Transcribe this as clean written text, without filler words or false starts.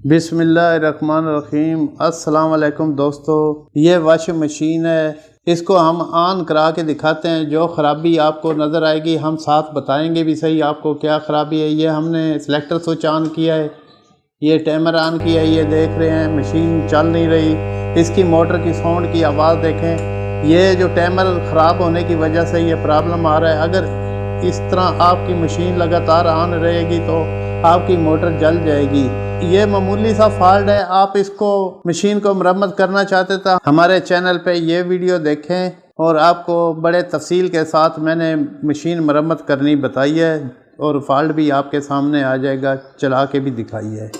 बिस्मिल्लाहिर्रहमानिर्रहीम। अस्सलाम वालेकुम दोस्तों, ये वॉशिंग मशीन है। इसको हम ऑन करा के दिखाते हैं। जो ख़राबी आपको नज़र आएगी हम साथ बताएंगे भी सही आपको क्या ख़राबी है। ये हमने सिलेक्टर स्विच ऑन किया है, ये टाइमर ऑन किया है, ये देख रहे हैं मशीन चल नहीं रही। इसकी मोटर की साउंड की आवाज़ देखें। ये जो टाइमर ख़राब होने की वजह से ये प्रॉब्लम आ रहा है। अगर इस तरह आपकी मशीन लगातार ऑन रहेगी तो आपकी मोटर जल जाएगी। ये मामूली सा फॉल्ट है। आप इसको मशीन को मरम्मत करना चाहते थे हमारे चैनल पे ये वीडियो देखें और आपको बड़े तफसील के साथ मैंने मशीन मरम्मत करनी बताई है और फॉल्ट भी आपके सामने आ जाएगा, चला के भी दिखाई है।